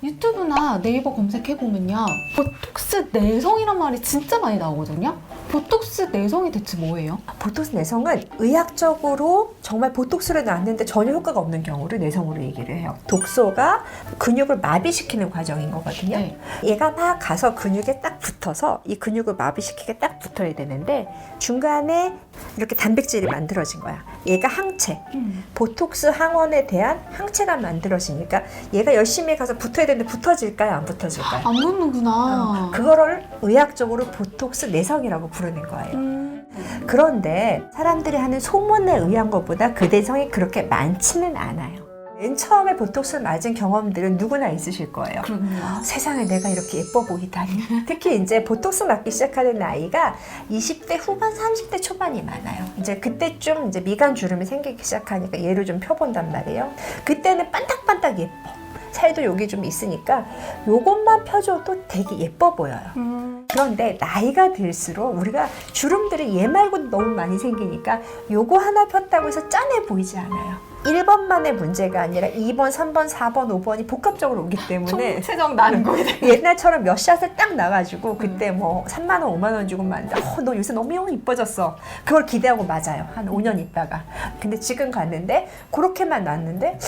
유튜브나 네이버 검색해보면요, 보톡스 내성이란 말이 진짜 많이 나오거든요. 보톡스 내성이 대체 뭐예요? 보톡스 내성은 의학적으로 정말 보톡스를 놨는데 전혀 효과가 없는 경우를 내성으로 얘기를 해요. 독소가 근육을 마비시키는 과정인 거거든요. 네. 얘가 막 가서 근육에 딱 붙어서 이 근육을 마비시키게 딱 붙어야 되는데 중간에 이렇게 단백질이 만들어진 거야. 얘가 항체. 보톡스 항원에 대한 항체가 만들어지니까 얘가 열심히 가서 붙어야 되는데 붙어질까요? 안 붙어질까요? 안 붙는구나. 그거를 의학적으로 보톡스 내성이라고 부르는 거예요. 그런데 사람들이 하는 소문에 의한 것보다 그 내성이 그렇게 많지는 않아요. 맨 처음에 보톡스를 맞은 경험들은 누구나 있으실 거예요. 그렇네요. 세상에 내가 이렇게 예뻐 보이다니. 특히 이제 보톡스 맞기 시작하는 나이가 20대 후반, 30대 초반이 많아요. 이제 그때쯤 이제 미간 주름이 생기기 시작하니까 얘를 좀 펴본단 말이에요. 그때는 반딱반딱 예뻐. 살도 여기 좀 있으니까 요것만 펴줘도 되게 예뻐 보여요. 그런데 나이가 들수록 우리가 주름들이 얘 말고도 너무 많이 생기니까 요거 하나 폈다고 해서 짠해 보이지 않아요. 1번만의 문제가 아니라 2번, 3번, 4번, 5번이 복합적으로 오기 때문에 총체적 난국이 돼. 옛날처럼 몇 샷을 딱 나가지고 그때 뭐 3만 원, 5만 원 주고 맞는데 너 요새 너무 이뻐졌어. 그걸 기대하고 맞아요. 한 5년 있다가. 근데 지금 갔는데 그렇게만 났는데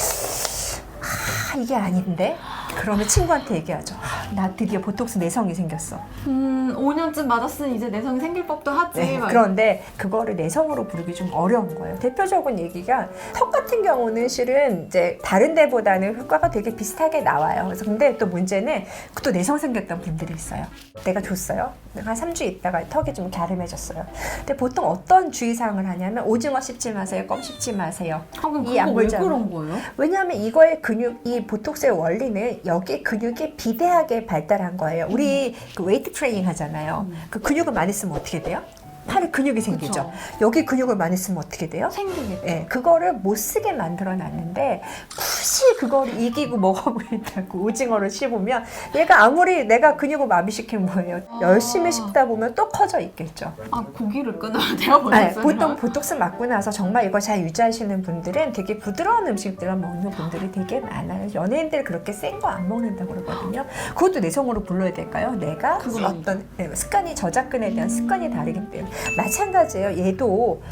이게 아닌데? 그러면 친구한테 얘기하죠. 나 드디어 보톡스 내성이 생겼어. 5년쯤 맞았으니 이제 내성이 생길 법도 하지. 네, 막 그런데 그거를 내성으로 부르기 좀 어려운 거예요. 대표적인 얘기가 턱 같은 경우는 실은 이제 다른 데보다는 효과가 되게 비슷하게 나와요. 그래서 근데 또 문제는 또 내성 생겼던 분들이 있어요. 내가 줬어요. 내가 한 3주 있다가 턱이 좀 갸름해졌어요. 근데 보통 어떤 주의사항을 하냐면 오징어 씹지 마세요. 껌 씹지 마세요. 그럼 이 그거 왜 약물장. 그런 거예요? 왜냐하면 이거의 근육, 이 보톡스의 원리는 여기 근육이 비대하게 발달한 거예요. 우리 그 웨이트 트레이닝 하잖아요. 그 근육을 많이 쓰면 어떻게 돼요? 팔에 근육이 생기죠. 그쵸. 여기 근육을 많이 쓰면 어떻게 돼요? 생기겠죠. 예, 그거를 못 쓰게 만들어 놨는데 굳이 그거를 이기고 먹어보겠다고 오징어를 씹으면 얘가 아무리 내가 근육을 마비시킨 거예요. 열심히 씹다 보면 또 커져 있겠죠. 아, 고기를 끊어야 돼요? 네, 보톡스는? 보통 보톡스 맞고 나서 정말 이거 잘 유지하시는 분들은 되게 부드러운 음식들을 먹는 분들이 되게 많아요. 연예인들 그렇게 센 거 안 먹는다고 그러거든요. 그것도 내성으로 불러야 될까요? 내가 그건 어떤 습관이, 저작근에 대한 습관이 다르기 때문에. 마찬가지예요. 얘도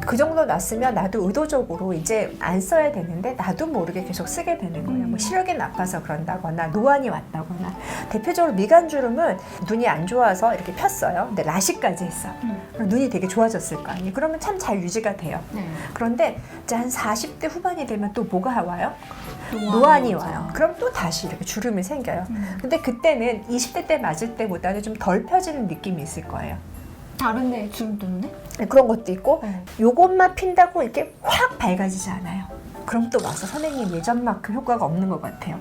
그 정도 났으면 나도 의도적으로 이제 안 써야 되는데 나도 모르게 계속 쓰게 되는 거예요. 뭐 시력이 나빠서 그런다거나 노안이 왔다거나. 대표적으로 미간주름은 눈이 안 좋아서 이렇게 폈어요. 근데 라식까지 했어. 그럼 눈이 되게 좋아졌을 거 아니에요. 그러면 참 잘 유지가 돼요. 네. 그런데 이제 한 40대 후반이 되면 또 뭐가 와요? 노안이 노안이 오죠. 와요. 그럼 또 다시 이렇게 주름이 생겨요. 근데 그때는 20대 때 맞을 때보다는 좀 덜 펴지는 느낌이 있을 거예요. 다른 데 주름 때문에? 그런 것도 있고 네. 요것만 핀다고 이렇게 확 밝아지지 않아요. 그럼 또 와서 선생님 예전만큼 효과가 없는 것 같아요.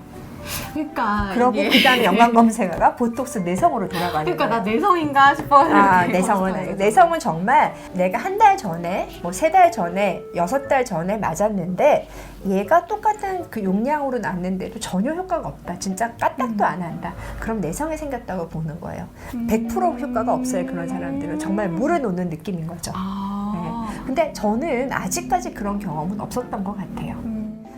그러니까 그러고 이게- 그 다음에 영광검색어가 보톡스 내성으로 돌아가는 그러니까 거예요. 나 내성인가 싶어요. 아, 이렇게 검색하게 돼서. 내성은 정말 내가 한 달 전에, 뭐 3달 전에, 6달 전에 맞았는데 얘가 똑같은 그 용량으로 났는데도 전혀 효과가 없다. 진짜 까딱도 안 한다. 그럼 내성이 생겼다고 보는 거예요. 100% 효과가 없어요. 그런 사람들은 정말 물을 놓는 느낌인 거죠. 아. 네. 근데 저는 아직까지 그런 경험은 없었던 것 같아요.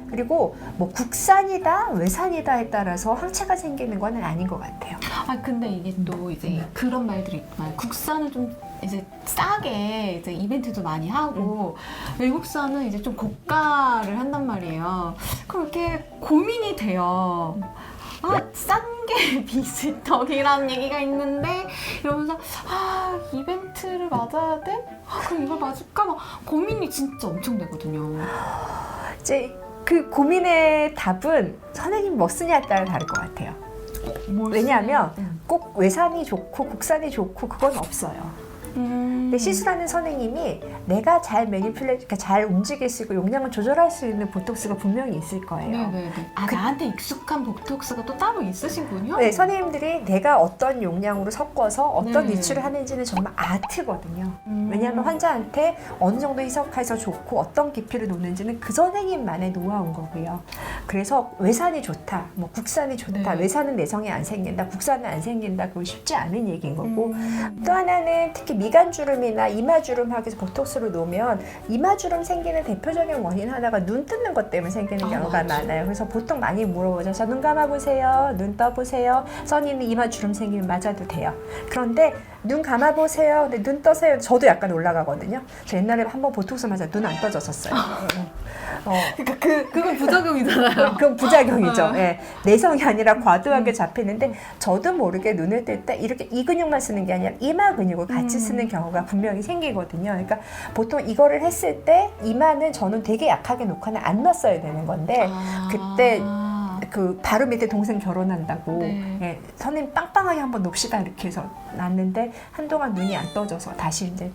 그리고 뭐 국산이다, 외산이다에 따라서 항체가 생기는 건 아닌 것 같아요. 아, 근데 이게 또 이제 그런 말들이 있지만 국산은 좀 이제 싸게 이제 이벤트도 많이 하고 외국산은 이제 좀 고가를 한단 말이에요. 그럼 이렇게 고민이 돼요. 아, 싼 게 비스덕이라는 얘기가 있는데 이러면서 아, 이벤트를 맞아야 돼? 아, 그럼 이걸 맞을까? 막 고민이 진짜 엄청 되거든요. 이제 그 고민의 답은 선생님 뭐 쓰냐에 따라 다를 것 같아요. 왜냐하면 꼭 외산이 좋고 국산이 좋고 그건 없어요. 근데 시술하는 선생님이 내가 잘 그러니까 잘 움직일 수 있고 용량을 조절할 수 있는 보톡스가 분명히 있을 거예요. 네네네. 아, 나한테 익숙한 보톡스가 또 따로 있으시군요? 네, 선생님들이 내가 어떤 용량으로 섞어서 어떤 네. 위치를 하는지는 정말 아트거든요. 왜냐하면 환자한테 어느 정도 희석해서 좋고 어떤 깊이를 놓는지는 그 선생님만의 노하우인 거고요. 그래서 외산이 좋다, 뭐 국산이 좋다, 네. 외산은 내성이 안 생긴다, 국산은 안 생긴다, 그건 쉽지 않은 얘기인 거고 또 하나는 특히 미간 주름이나 이마 주름 하기 위해서 보톡스를 놓으면 이마 주름 생기는 대표적인 원인 하나가 눈 뜨는 것 때문에 생기는 경우가 맞아. 많아요. 그래서 보통 많이 물어보죠. 자, 눈 감아보세요. 눈 떠보세요. 써니는 이마 주름 생기면 맞아도 돼요. 그런데 눈 감아보세요. 근데 눈 떠세요. 저도 약간 올라가거든요. 저 옛날에 한번 보톡스 맞아 눈 안 떠졌었어요. 그러니까 그건 부작용이잖아요. 그건 부작용이죠. 어. 예. 내성이 아니라 과도하게 잡히는데 저도 모르게 눈을 뜰 때 이렇게 이 근육만 쓰는 게 아니라 이마 근육을 같이 쓰는 경우가 분명히 생기거든요. 그러니까 보통 이거를 했을 때 이마는 저는 되게 약하게 놓거나 안 넣었어야 되는 건데 그때 그 바로 밑에 동생 결혼한다고 네. 예, 선생님 빵빵하게 한번 놉시다 이렇게 해서 놨는데 한동안 눈이 안 떠져서 다시 이제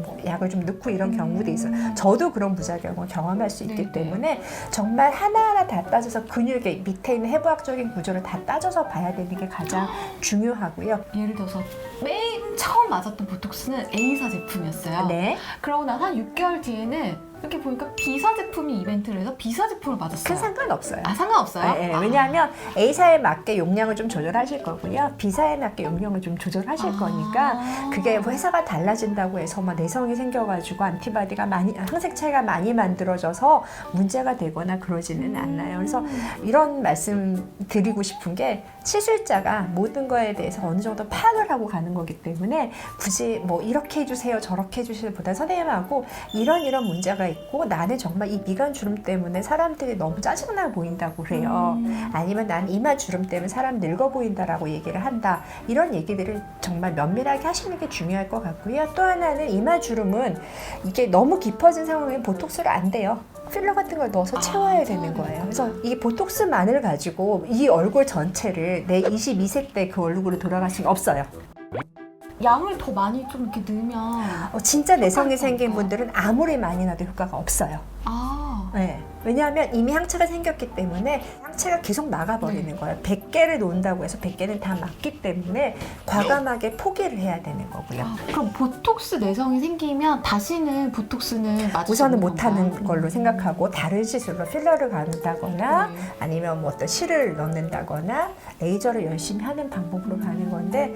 뭐 약을 좀 넣고 이런 경우도 있어요. 저도 그런 부작용을 경험할 수 있기 네, 때문에 정말 하나하나 다 따져서 근육의 밑에 있는 해부학적인 구조를 다 따져서 봐야 되는 게 가장 중요하고요. 예를 들어서 맨 처음 맞았던 보톡스는 A사 제품이었어요. 네. 그러고 나서 한 6개월 뒤에는 이렇게 보니까 B사 제품이 이벤트를 해서 B사 제품을 맞았어요. 큰 상관없어요. 아, 상관없어요? 네, 왜냐하면 A사에 맞게 용량을 좀 조절하실 거고요. B사에 맞게 용량을 좀 조절하실 거니까 그게 회사가 달라진다고 해서 막 내성이 생겨가지고 안티바디가 많이 항색체가 많이 만들어져서 문제가 되거나 그러지는 않아요. 그래서 이런 말씀 드리고 싶은 게 시술자가 모든 거에 대해서 어느 정도 파악을 하고 가는 거기 때문에 굳이 뭐 이렇게 해주세요 저렇게 해주세요 보다 선생님하고 이런 문제가 있고 나는 정말 이 미간 주름 때문에 사람들이 너무 짜증나 보인다고 그래요. 아니면 난 이마 주름 때문에 사람 늙어 보인다라고 얘기를 한다. 이런 얘기들을 정말 면밀하게 하시는 게 중요할 것 같고요. 또 하나는 이마 주름은 이게 너무 깊어진 상황에 보톡스를 안 돼요. 필러 같은 걸 넣어서 채워야 되는 거예요. 그래서 이게 보톡스만을 가지고 이 얼굴 전체를 내 22세 때 그 얼굴로 돌아갈 수는 없어요. 양을 더 많이 좀 이렇게 넣으면 진짜 내성이 효과가 생긴 없을까? 분들은 아무리 많이 놔도 효과가 없어요. 네. 왜냐하면 이미 항체가 생겼기 때문에 항체가 계속 막아버리는 거예요. 100개를 놓는다고 해서 100개는 다 막기 때문에 과감하게 포기를 해야 되는 거고요. 그럼 보톡스 내성이 생기면 다시는 보톡스는 맞을 우선은 수 없는 못하는 건가요? 걸로 생각하고 다른 시술로 필러를 가는다거나 네. 아니면 뭐 어떤 실을 넣는다거나 레이저를 열심히 하는 방법으로 가는 건데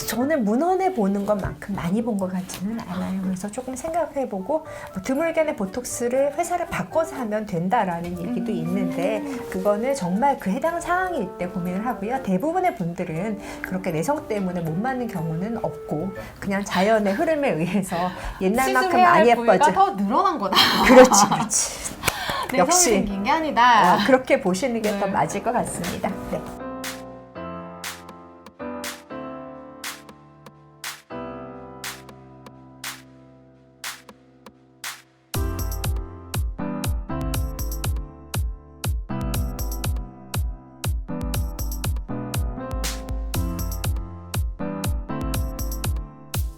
저는 문헌에 보는 것만큼 많이 본 것 같지는 않아요. 그래서 조금 생각해보고 뭐 드물게는 보톡스를 회사를 바꿔서 하면 된다라는 얘기도 있는데 그거는 정말 그 해당 상황일 때 고민을 하고요. 대부분의 분들은 그렇게 내성 때문에 못 맞는 경우는 없고 그냥 자연의 흐름에 의해서 옛날만큼 많이 시술해야 할 부위가 예뻐져. 더 늘어난 거다. 그렇지, 그렇지. 내성이 역시 생긴 게 아니다. 그렇게 보시는 게 더 네. 맞을 것 같습니다. 네.